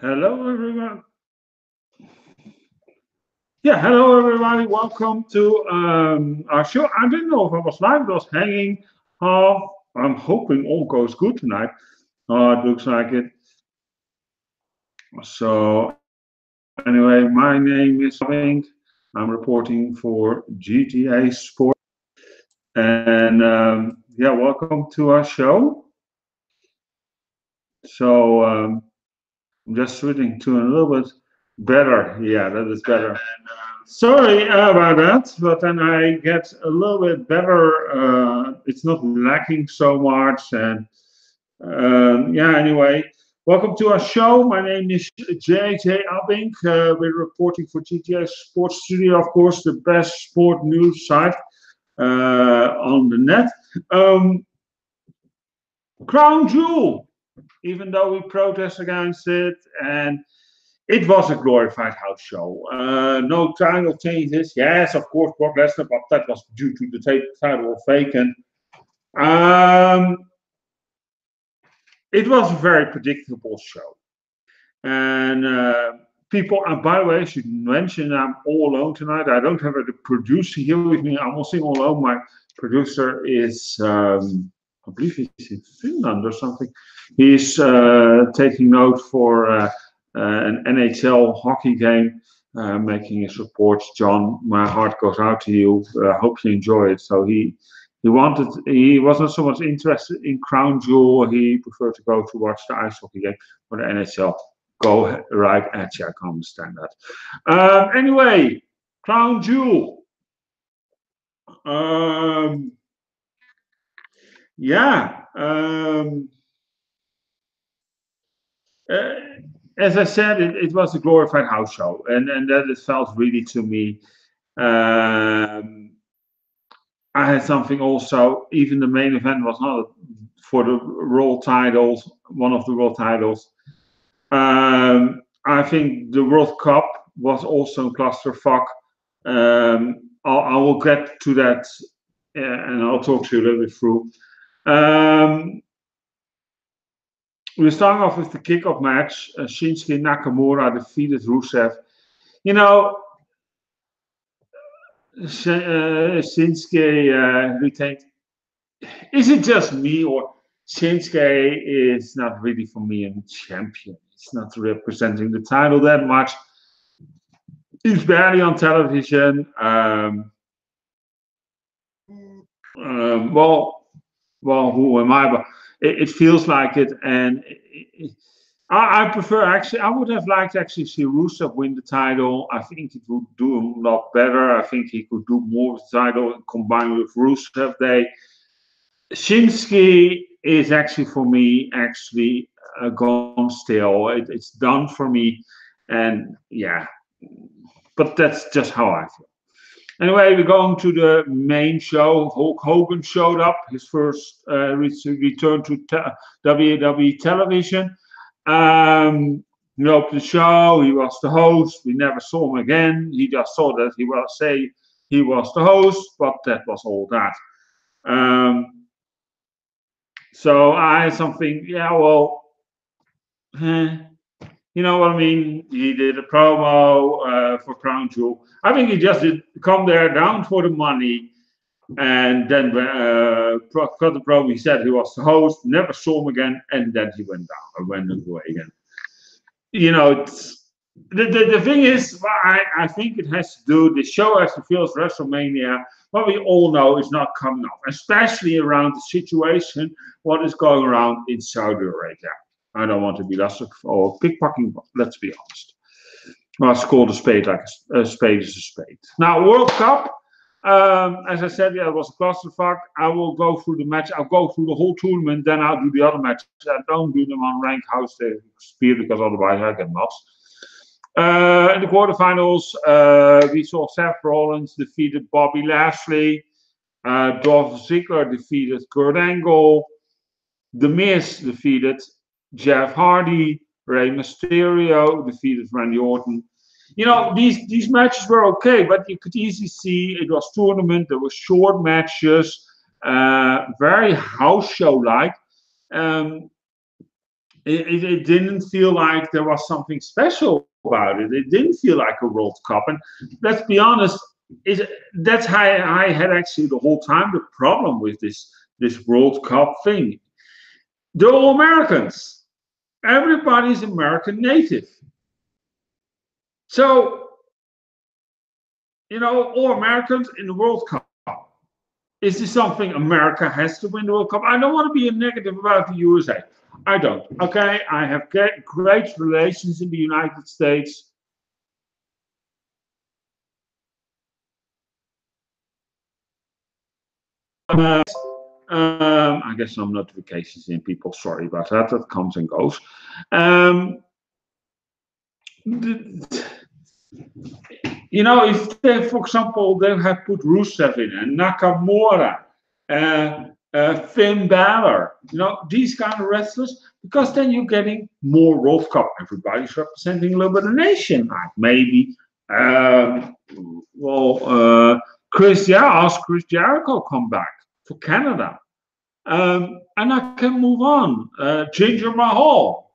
Hello, everyone. Yeah, hello, everybody. Welcome to our show. I didn't know if I was live. I was hanging off. I'm hoping all goes good tonight. It looks like it. So, anyway, my name is Abbink. I'm reporting for GTA Sport. And yeah, welcome to our show. So, I'm just switching to a little bit better. Yeah, that is better. Sorry about that, but then I get a little bit better. It's not lacking so much, and yeah. Anyway, welcome to our show. My name is JJ Abbink. We're reporting for GTA Sports Studio, of course, the best sport news site on the net. Um, Crown Jewel, even though we protest against it, and it was a glorified house show. No title changes. Yes, of course, Brock Lesnar, but that was due to the title of Faken. Um, it was a very predictable show. And people, and by the way, I should mention I'm all alone tonight. I don't have a producer here with me. I'm also all alone. My producer is, I believe he's in Finland or something. He's taking note for an NHL hockey game, making his reports. John, my heart goes out to you. I hope you enjoy it. So he wasn't so much interested in Crown Jewel. He preferred to go to watch the ice hockey game for the NHL. Go right at you. I can't understand that. Anyway, Crown Jewel. Um, yeah. Uh, as I said, it was a glorified house show, and that it felt really to me. Um, I had something also. Even the main event was not for the world titles, one of the world titles. I think the World Cup was also a clusterfuck. I will get to that, and I'll talk to you a little bit through. Um, we're starting off with the kickoff match. Shinsuke Nakamura defeated Rusev. You know, Shinsuke retained. Is it just me, or Shinsuke is not really for me a champion? It's not representing the title that much. He's barely on television. Well, who am I? But it feels like it, and I prefer actually. I would have liked to actually see Rusev win the title. I think it would do him a lot better. I think he could do more with the title combined with Rusev. Shinsuke is actually for me actually gone still. It's done for me, and yeah, but that's just how I feel. Anyway, we're going to the main show. Hulk Hogan showed up, his first return to WWE television. He opened the show. He was the host. We never saw him again. He just saw that he was the host, but that was all that. Um, so I had something. Yeah, well, eh, you know what I mean? He did a promo for Crown Jewel. I think he just did come there down for the money, and then got the promo. He said he was the host. Never saw him again, and then he went down or went away again. You know, the thing is, I think it has to do. The show has to feel as WrestleMania. What we all know is not coming up, especially around the situation what is going around in Saudi Arabia. I don't want to be less or pickpocketing, but let's be honest. Let's call a spade like a spade is a spade. Now, World Cup, as I said, yeah, it was a clusterfuck. I will go through the match. I'll go through the whole tournament, then I'll do the other matches. I don't do them on rank house speed because otherwise I get lost. In the quarterfinals, we saw Seth Rollins defeated Bobby Lashley. Dolph Ziggler defeated Kurt Angle. The Miz defeated Jeff Hardy. Rey Mysterio defeated Randy Orton. You know, these matches were okay, but you could easily see it was tournament. There were short matches, very house show like. Um, it didn't feel like there was something special about it. It didn't feel like a World Cup. And let's be honest, that's how I had actually the whole time the problem with this World Cup thing. They're all Americans. Everybody's American native. So, all Americans in the World Cup. Is this something America has to win the World Cup? I don't want to be a negative about the USA. I don't. Okay, I have great relations in the United States. I get some notifications in, people. Sorry about that. That comes and goes. If they, for example, they have put Rusev in and Nakamura, Finn Balor, these kind of wrestlers, because then you're getting more World Cup. Everybody's representing a little bit of nation. Like maybe, Chris Jericho come back for Canada. And I can move on. Jinder Mahal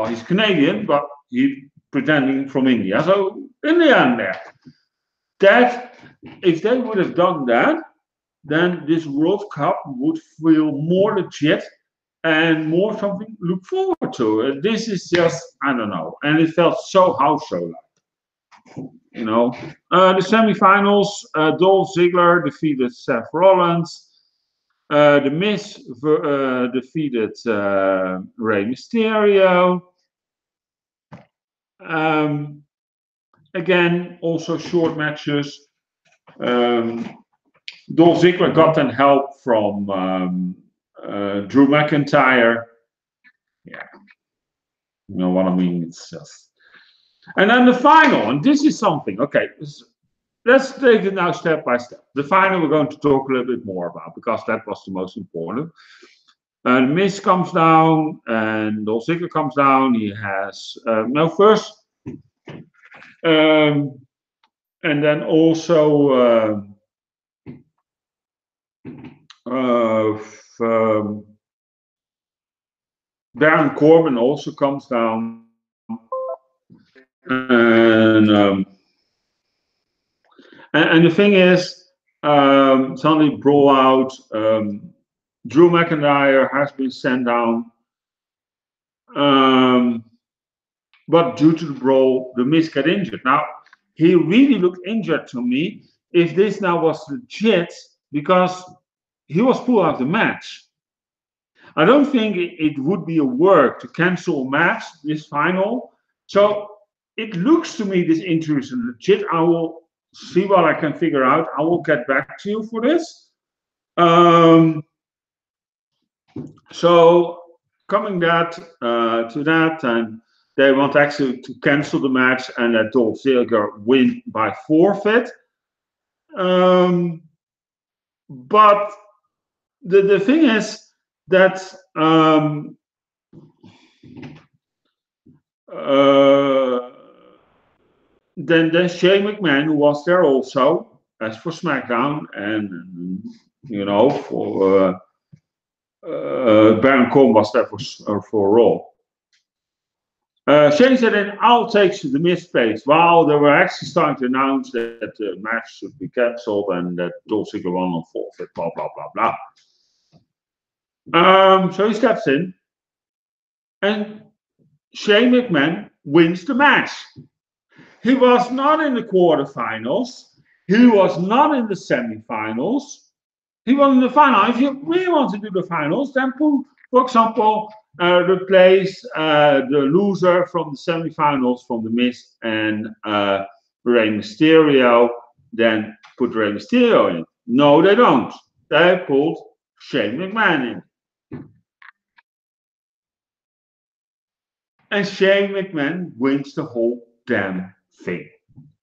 he's Canadian, but he's pretending from India. So India in there. That if they would have done that, then this World Cup would feel more legit and more something to look forward to. This is just, I don't know, and it felt so house show like. The semifinals, Dolph Ziggler defeated Seth Rollins. The Miz defeated Rey Mysterio. Again, also short matches. Dolph Ziggler got then help from Drew McIntyre. Yeah, you know what I mean? It's just. And then the final, and this is something, okay, let's take it now step by step. The final we're going to talk a little bit more about because that was the most important. Miz comes down and Dolph Ziggler comes down. He has, first, and then also Baron Corbin also comes down. And the thing is, suddenly brawl out. Drew McIntyre has been sent down, but due to the brawl, the Miz got injured. Now he really looked injured to me. If this now was legit, because he was pulled out of the match. I don't think it would be a work to cancel a match this final. So it looks to me this injury is legit. I will see what I can figure out. I will get back to you for this. So coming to that, and they want actually to cancel the match and that Dolph Ziggler win by forfeit. But the thing is that then Shane McMahon, who was there also, as for SmackDown, and for Baron Corbin was there for Raw. Shane said, "And I'll take the Miz place." Wow, they were actually starting to announce that the match should be cancelled and that Dolph Ziggler won on forfeit. Blah blah blah blah. So he steps in, and Shane McMahon wins the match. He was not in the quarterfinals. He was not in the semifinals. He was in the final. If you really want to do the finals, then put, for example, replace the loser from the semifinals from the Miz and Rey Mysterio. Then put Rey Mysterio in. No, they don't. They pulled Shane McMahon in. And Shane McMahon wins the whole damn thing.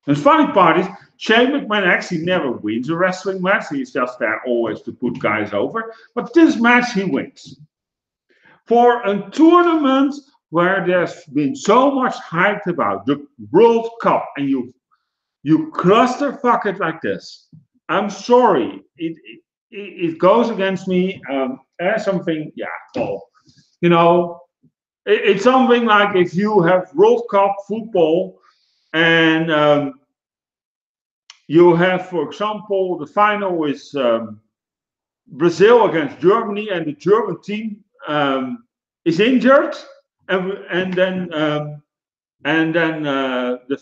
And the funny part is, Shane McMahon actually never wins a wrestling match. He's just there always to put guys over. But this match he wins. For a tournament where there's been so much hype about the World Cup, and you clusterfuck it like this. I'm sorry. It goes against me as something, It's something like if you have World Cup football and you have, for example, the final is Brazil against Germany, and the German team is injured, and then the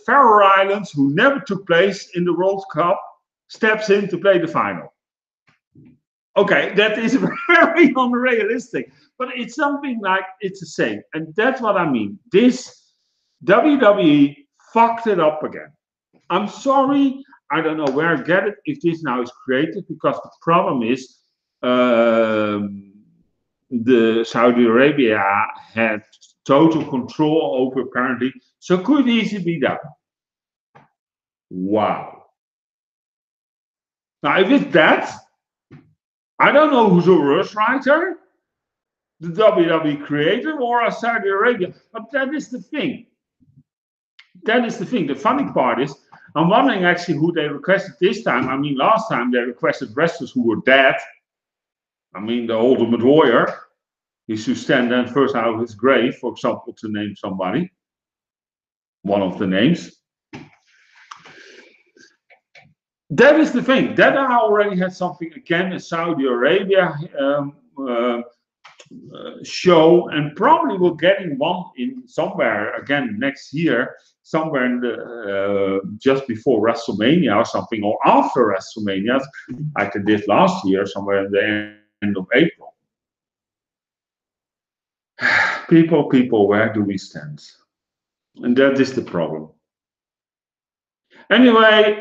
Faroe Islands, who never took place in the World Cup, steps in to play the final. Okay, that is very unrealistic, but it's something like it's the same, and that's what I mean. This WWE fucked it up again. I'm sorry, I don't know where I get it, if this now is creative, because the problem is the Saudi Arabia had total control over apparently, so could easily be done. Wow. Now, if it's that, I don't know who's a worse writer, the WWE creator or Saudi Arabia, but that is the thing. That is the thing. The funny part is, I'm wondering actually who they requested this time. I mean, last time they requested wrestlers who were dead. I mean, the Ultimate Warrior. He should stand then first out of his grave, for example, to name somebody. One of the names. That is the thing. That I already had something again in Saudi Arabia show, and probably we're getting one in somewhere again next year, somewhere in the just before WrestleMania or something, or after WrestleMania, like I did last year, somewhere in the end of April. People, where do we stand? And that is the problem. Anyway,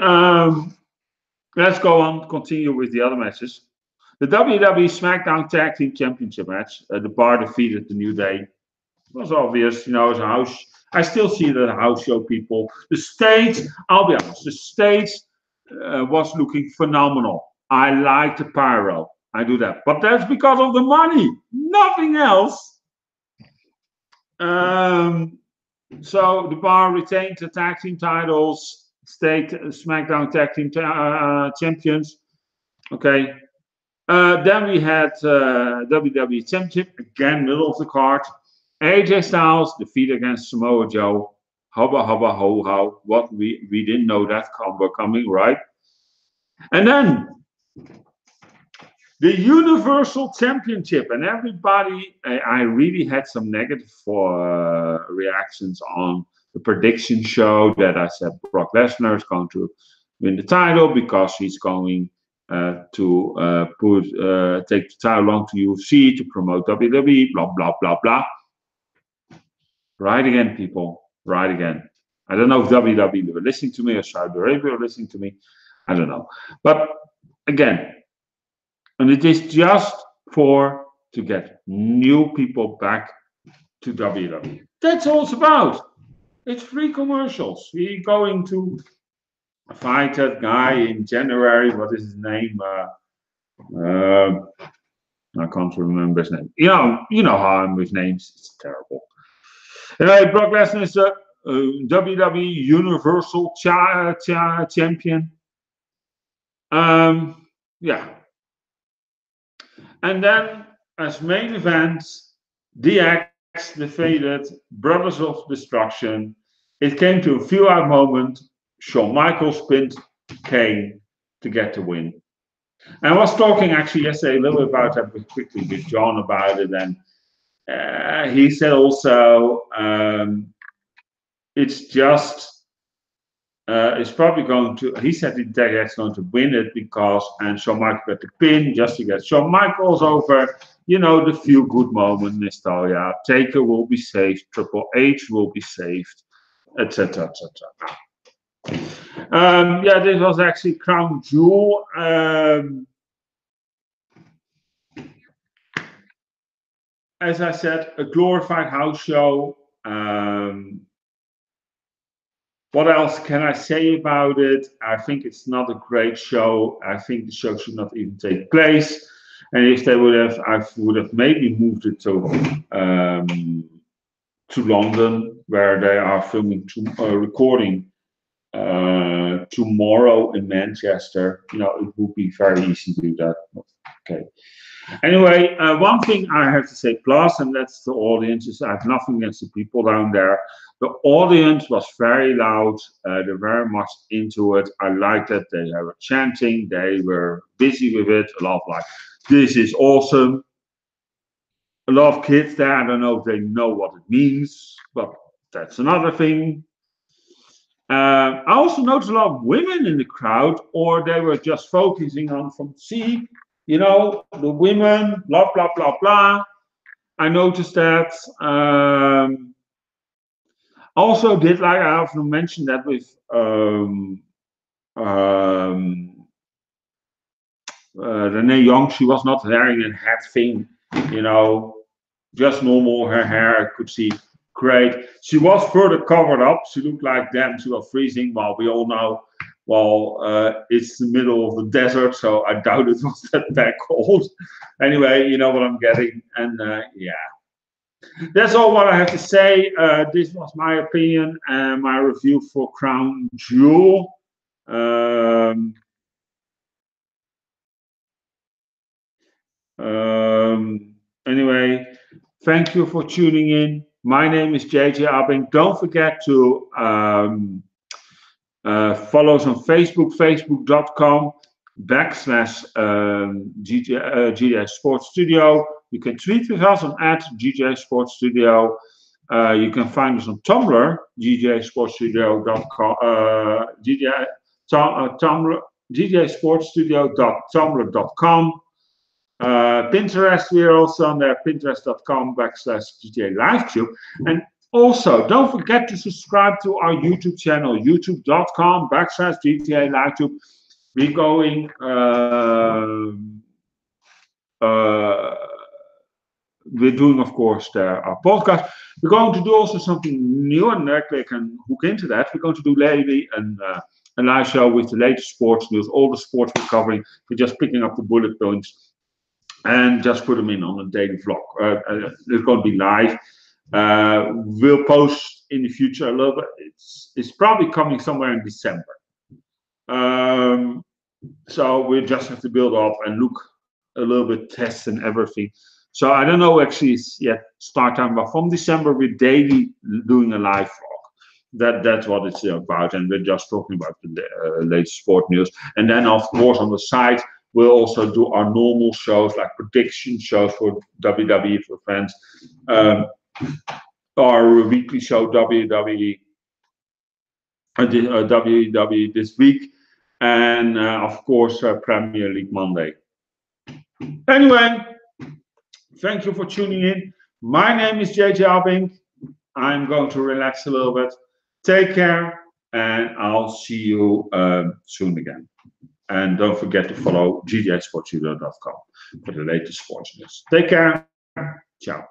let's go on, continue with the other matches. The WWE SmackDown Tag Team Championship match. The Bar defeated the New Day. It was obvious, you know, it's a house. I still see it as a house show, people. The stage, I'll be honest, the stage was looking phenomenal. I like the pyro. I do that. But that's because of the money. Nothing else. So the Bar retained the tag team titles, stayed SmackDown Tag Team Champions. Okay. Then we had WWE Championship, again, middle of the card. AJ Styles defeat against Samoa Joe. Hubba, hubba, ho, ho. What we didn't know that combo coming, right? And then the Universal Championship, and everybody, I really had some negative reactions on the prediction show that I said Brock Lesnar is going to win the title because he's going to take the title on to UFC to promote WWE, blah, blah, blah, blah. Right again, people. Right again. I don't know if WWE were listening to me or Saudi Arabia were listening to me. I don't know. But again, and it is just to get new people back to WWE. That's all it's about. It's free commercials. We're going to fight that guy in January. What is his name? I can't remember his name. You know how I'm with names. It's terrible. Anyway, Brock Lesnar is the WWE Universal Champion. Yeah. And then, as main event, DX defeated Brothers of Destruction. It came to a few-out moment. Shawn Michaels pinned Kane to get the win. And I was talking actually yesterday a little bit about that quickly with John about it, and he said also it's just it's probably going to. He said DX going to win it because Shawn Michaels got the pin just to get Shawn Michaels over. You know, the feel-good moment, Nostalgia. Taker will be saved. Triple H will be saved, etc., etc. Yeah, this was actually Crown Jewel. As I said, a glorified house show. What else can I say about it? I think it's not a great show. I think the show should not even take place. And if they would have, I would have maybe moved it to London, where they are filming, recording tomorrow in Manchester. You know, it would be very easy to do that. Okay. Anyway, one thing I have to say plus, and that's the audience, is I have nothing against the people down there. The audience was very loud. They're very much into it. I liked it. They were chanting. They were busy with it. A lot of like, this is awesome. A lot of kids there. I don't know if they know what it means, but that's another thing. I also noticed a lot of women in the crowd, or they were just focusing on from see, the women, blah blah blah blah. I noticed that. Also, did like I often mentioned that with um, Renee Young, she was not wearing a hat thing, you know, just normal. Her hair, I could see great. She was further covered up. She looked like damn, she was freezing. Well, we all know, it's the middle of the desert, so I doubt it was that cold. Anyway, you know what I'm getting. And yeah, that's all what I have to say. This was my opinion and my review for Crown Jewel. Um, anyway, thank you for tuning in. My name is JJ Abbink. Don't forget to follow us on Facebook, facebook.com/GJ Sports Studio. You can tweet with us on @GJ Sports Studio. You can find us on Tumblr, gjsportstudio.com, Tumblr, gjsportstudio.tumblr.com. Pinterest, we are also on there, pinterest.com/GTA LiveTube. And also, don't forget to subscribe to our YouTube channel, youtube.com/GTA LiveTube. We're going, we're doing, of course, our podcast. We're going to do also something new, and they can hook into that. We're going to do lately a live show with the latest sports news, all the sports we're covering. We're just picking up the bullet points and just put them in on a daily vlog. It's going to be live. We'll post in the future a little bit. It's probably coming somewhere in December. So we just have to build up and look a little bit, test and everything. So I don't know actually yet start time, but from December we're daily doing a live vlog. That's what it's about, and we're just talking about the latest sport news. And then of course on the side we'll also do our normal shows like prediction shows for WWE for fans. Our weekly show WWE this week, and of course Premier League Monday. Anyway, thank you for tuning in. My name is JJ Abbink. I'm going to relax a little bit. Take care, and I'll see you soon again. And don't forget to follow gjsportstudio.com for the latest sports news. Take care. Ciao.